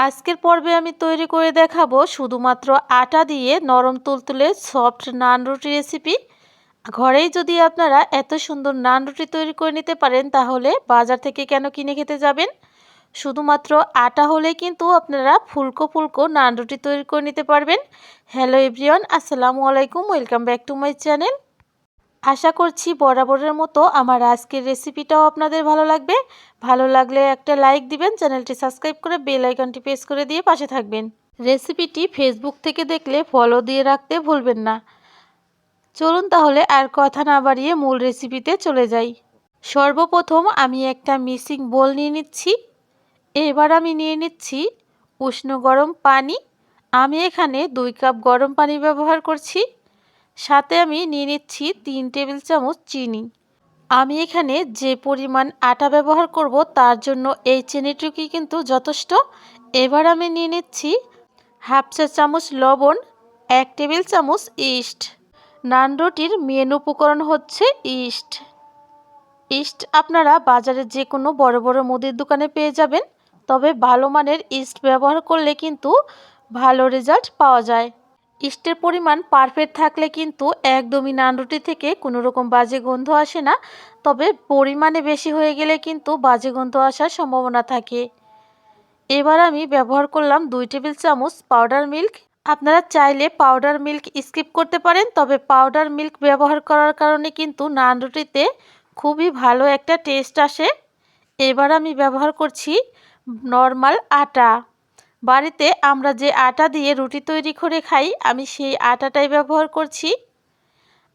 আজকের পর্বে আমি তৈরি করে দেখাবো শুধুমাত্র আটা দিয়ে নরম তুলতুলে সফট নান রুটি রেসিপি। ঘরেই যদি আপনারা এত সুন্দর নান রুটি তৈরি করে নিতে পারেন তাহলে বাজার থেকে কেন কিনে খেতে যাবেন। শুধুমাত্র আটা হলেই কিন্তু আপনারা ফুলকো ফুলকো নান রুটি তৈরি করে নিতে পারবেন। হ্যালো এভরিওয়ান, আসসালামু আলাইকুম, welcome back to my channel. আশা করছি বরাবরের মতো আমার আজকের রেসিপিটাও আপনাদের ভালো লাগবে। ভালো লাগলে একটা লাইক দিবেন, চ্যানেলটি সাবস্ক্রাইব করে বেল আইকনটি প্রেস করে দিয়ে পাশে থাকবেন। রেসিপিটি ফেসবুক থেকে দেখলে ফলো দিয়ে রাখতে ভুলবেন না। চলুন তাহলে আর কথা না বাড়িয়ে মূল রেসিপিতে চলে যাই। সর্বপ্রথম আমি একটা মিক্সিং বোল নিয়ে নিচ্ছি। এবার আমি নিয়ে নিচ্ছি উষ্ণ গরম পানি। আমি এখানে 2 কাপ গরম পানি ব্যবহার করছি। সাথে আমি নিয়ে নিচ্ছি 3 টেবিল চামচ চিনি। আমি এখানে যে পরিমাণ আটা ব্যবহার করব তার জন্য এই চিনিটুকুই কিন্তু যথেষ্ট। এবার আমি নিয়ে নিচ্ছি হাফ চা চামচ লবণ, 1 টেবিল চামচ ইস্ট। নান রুটির মেন উপকরণ হচ্ছে ইস্ট। ইস্ট আপনারা বাজারে যে কোনো বড় বড় মুদির দোকানে পেয়ে যাবেন, তবে ভালো মানের ইস্ট ব্যবহার করলে কিন্তু ভালো রেজাল্ট পাওয়া যায়। ইস্টের পরিমাণ পারফেক্ট থাকলে কিন্তু একদমই নান রুটি থেকে কোনো রকম বাজে গন্ধ আসে না, তবে পরিমাণে বেশি হয়ে গেলে কিন্তু বাজে গন্ধ আসার সম্ভাবনা থাকে। এবার আমি ব্যবহার করলাম 2 টেবিল চামচ পাউডার মিল্ক। আপনারা চাইলে পাউডার মিল্ক স্কিপ করতে পারেন, তবে পাউডার মিল্ক ব্যবহার করার কারণে কিন্তু নান রুটিতে খুবই ভালো একটা টেস্ট আসে। এবার আমি ব্যবহার করছি নর্মাল আটা। বাড়িতে আমরা যে আটা দিয়ে রুটি তৈরি করে খাই, আমি সেই আটাটাই ব্যবহার করছি।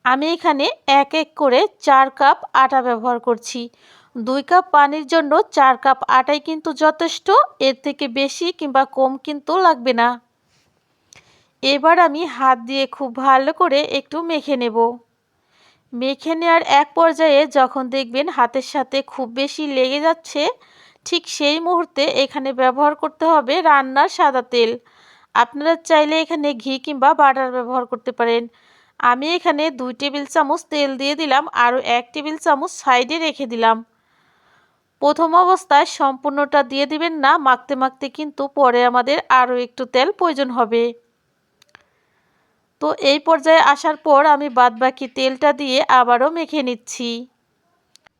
আমি এখানে এক এক করে 4 কাপ আটা ব্যবহার করছি। 2 কাপ পানির জন্য 4 কাপ আটাই কিন্তু যথেষ্ট, এর থেকে বেশি কিংবা কম কিন্তু লাগবে না। এবার আমি হাত দিয়ে খুব ভালো করে একটু মেখে নেব। মেখে নেওয়ার এক পর্যায়ে যখন দেখবেন হাতের সাথে খুব বেশি লেগে যাচ্ছে, ঠিক সেই মুহূর্তে এখানে ব্যবহার করতে হবে রান্নার সাদা তেল। আপনারা চাইলে এখানে ঘি কিংবা বাটার ব্যবহার করতে পারেন। আমি এখানে 2 টেবিল চামচ তেল দিয়ে দিলাম, আরও 1 টেবিল চামচ সাইডে রেখে দিলাম। প্রথম অবস্থায় সম্পূর্ণটা দিয়ে দিবেন না, মাখতে মাখতে কিন্তু পরে আমাদের আরও একটু তেল প্রয়োজন হবে। তো এই পর্যায়ে আসার পর আমি বাদবাকি তেলটা দিয়ে আবারও মেখে নিচ্ছি।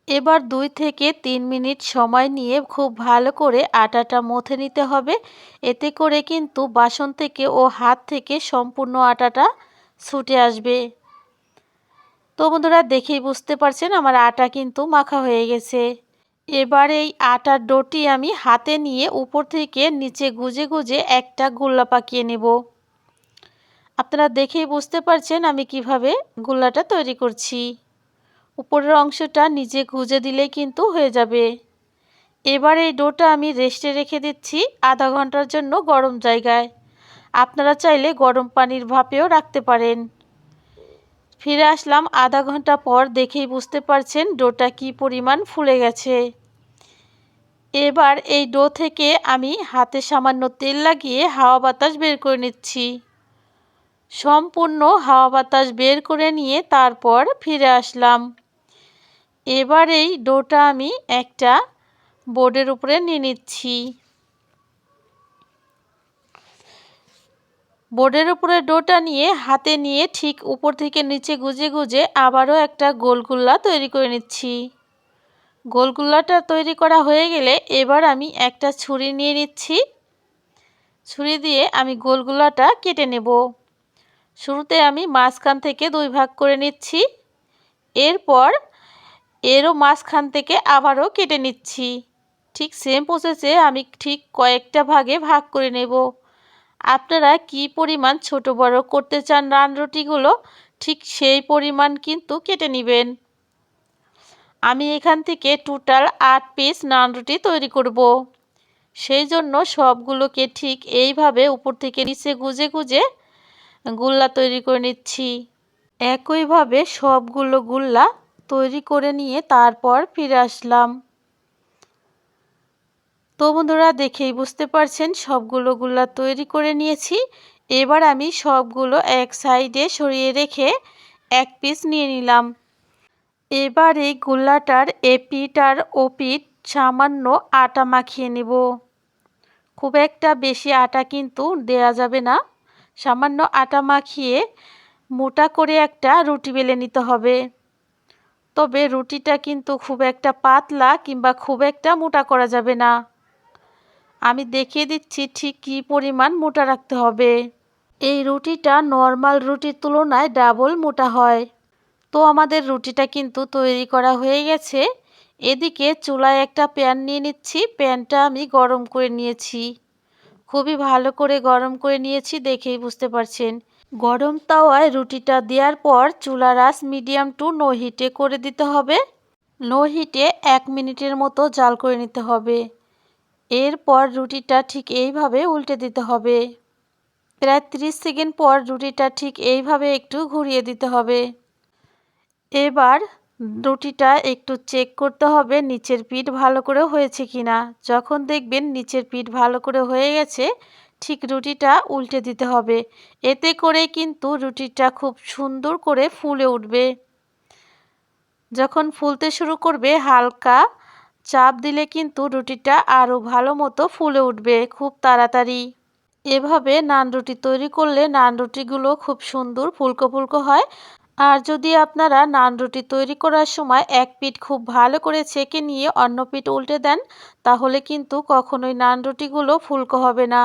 এবার 2 থেকে 3 মিনিট সময় নিয়ে খুব ভালো করে আটাটা মথে নিতে হবে। এতে করে কিন্তু বাসন থেকে ও হাত থেকে সম্পূর্ণ আটাটা ছুটে আসবে। তো বন্ধুরা, দেখেই বুঝতে পারছেন আমার আটা কিন্তু মাখা হয়ে গেছে। এবার এই আটার ডোটি আমি হাতে নিয়ে উপর থেকে নিচে গুজে গুজে একটা গোল্লা পাকিয়ে নেব। আপনারা দেখেই বুঝতে পারছেন আমি কিভাবে গোল্লাটা তৈরি করছি। উপরের অংশটা নিচে গুজে দিলেই কিন্তু হয়ে যাবে। এবার এই ডোটা আমি রেস্টে রেখে দিচ্ছি আধা ঘন্টার জন্য গরম জায়গায়। আপনারা চাইলে গরম পানির ভাপেও রাখতে পারেন। ফিরে আসলাম আধা ঘন্টা পর। দেখেই বুঝতে পারছেন ডোটা কি পরিমাণ ফুলে গেছে। এবার এই ডো থেকে আমি হাতে সামান্য তেল লাগিয়ে হাওয়া বাতাস বের করে নিচ্ছি। সম্পূর্ণ হাওয়া বাতাস বের করে নিয়ে তারপর ফিরে আসলাম। এবার এই ডোটা আমি একটা বোর্ডের উপরে নিয়ে নিচ্ছি। বোর্ডের উপরে ডোটা নিয়ে হাতে নিয়ে ঠিক উপর থেকে নিচে গুজে গুজে আবারও একটা গোলগুল্লা তৈরি করে নিচ্ছি। গোলগুল্লাটা তৈরি করা হয়ে গেলে এবার আমি একটা ছুরি নিয়ে নিচ্ছি। ছুরি দিয়ে আমি গোলগুল্লাটা কেটে নেব। শুরুতে আমি মাঝখান থেকে 2 ভাগ করে নিচ্ছি। এরপর এরও মাঝখান থেকে আবারও কেটে নিচ্ছি। ঠিক সেম প্রসেসে আমি ঠিক কয়েকটা ভাগে ভাগ করে নেব। আপনারা কি পরিমাণ ছোট বড় করতে চান নান রুটিগুলো, ঠিক সেই পরিমাণ কিন্তু কেটে নেবেন। আমি এখান থেকে টোটাল 8 পিস নান রুটি তৈরি করব। সেই জন্য সবগুলোকে ঠিক এইভাবে উপর থেকে নিচে গুজে গুজে গুল্লা তৈরি করে নিচ্ছি। একইভাবে সবগুলো গুল্লা তৈরি করে নিয়ে তারপর ফিরে আসলাম। তো বন্ধুরা, দেখেই বুঝতে পারছেন সবগুলো গুল্লা তৈরি করে নিয়েছি। এবার আমি সবগুলো এক সাইডে সরিয়ে রেখে এক পিস নিয়ে নিলাম। এবার এই গুল্লাটার এপিঠ আর ওপিঠ সামান্য আটা মাখিয়ে নেব। খুব একটা বেশি আটা কিন্তু দেয়া যাবে না। সামান্য আটা মাখিয়ে মোটা করে একটা রুটি বেলে নিতে হবে। তবে রুটিটা কিন্তু খুব একটা পাতলা কিংবা খুব একটা মোটা করা যাবে না। আমি দেখিয়ে দিচ্ছি ঠিক কী পরিমাণ মোটা রাখতে হবে। এই রুটিটা নর্মাল রুটির তুলনায় ডাবল মোটা হয়। তো আমাদের রুটিটা কিন্তু তৈরি করা হয়ে গেছে। এদিকে চুলায় একটা প্যান নিয়ে নিচ্ছি। প্যানটা আমি গরম করে নিয়েছি। খুবই ভালো করে গরম করে নিয়েছি, দেখেই বুঝতে পারছেন। গরম তাওয়ায় রুটিটা দেওয়ার পর চুলার আঁচ মিডিয়াম টু লো হিটে করে দিতে হবে। লো হিটে 1 মিনিটের মতো জাল করে নিতে হবে। এরপর রুটিটা ঠিক এইভাবে উল্টে দিতে হবে। প্রায় 30 সেকেন্ড পর রুটিটা ঠিক এইভাবে একটু ঘুরিয়ে দিতে হবে। এবার রুটিটা একটু চেক করতে হবে নিচের পিঠ ভালো করে হয়েছে কিনা। যখন দেখবেন নিচের পিঠ ভালো করে হয়ে গেছে, ঠিক রুটিটা উল্টে দিতে হবে। এতে করে কিন্তু রুটিটা খুব সুন্দর করে ফুলে উঠবে। যখন ফুলতে শুরু করবে হালকা চাপ দিলে কিন্তু রুটিটা আরও ভালো মতো ফুলে উঠবে খুব তাড়াতাড়ি। এভাবে নান রুটি তৈরি করলে নান রুটিগুলো খুব সুন্দর ফুলকো ফুলকো হয়। আর যদি আপনারা নান রুটি তৈরি করার সময় এক পিঠ খুব ভালো করে ছেঁকে নিয়ে অন্য পিঠ উল্টে দেন, তাহলে কিন্তু কখনোই নান রুটিগুলো ফুলকো হবে না।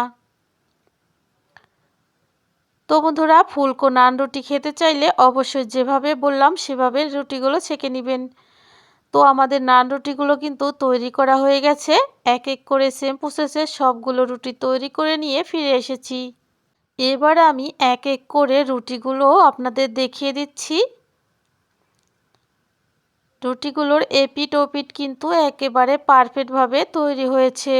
তো বন্ধুরা, ফুলকো নান রুটি খেতে চাইলে অবশ্যই যেভাবে বললাম সেভাবে রুটিগুলো ছেঁকে নেবেন। তো আমাদের নান রুটিগুলো কিন্তু তৈরি করা হয়ে গেছে। এক এক করে সেম প্রসেসে সবগুলো রুটি তৈরি করে নিয়ে ফিরে এসেছি। এবার আমি এক এক করে রুটিগুলো আপনাদের দেখিয়ে দিচ্ছি। রুটিগুলোর এপিঠ ওপিঠ কিন্তু একেবারে পারফেক্টভাবে তৈরি হয়েছে।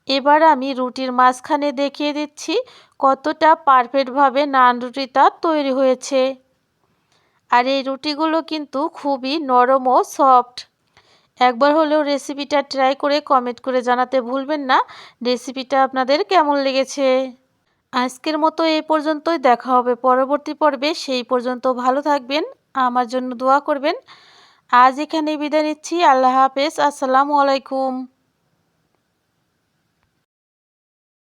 এবার আমি রুটির মাঝখানে দেখিয়ে দিচ্ছি কতটা পারফেক্টভাবে নান রুটিটা তৈরি হয়েছে। আর এই রুটিগুলো কিন্তু খুবই নরম ও সফট। একবার হলেও রেসিপিটা ট্রাই করে কমেন্ট করে জানাতে ভুলবেন না রেসিপিটা আপনাদের কেমন লেগেছে। আজকের মতো এই পর্যন্তই, দেখা হবে পরবর্তী পর্বে। সেই পর্যন্ত ভালো থাকবেন, আমার জন্য দোয়া করবেন। আজ এখানেই বিদায় নিচ্ছি। আল্লাহ হাফেজ। আসসালামু আলাইকুম।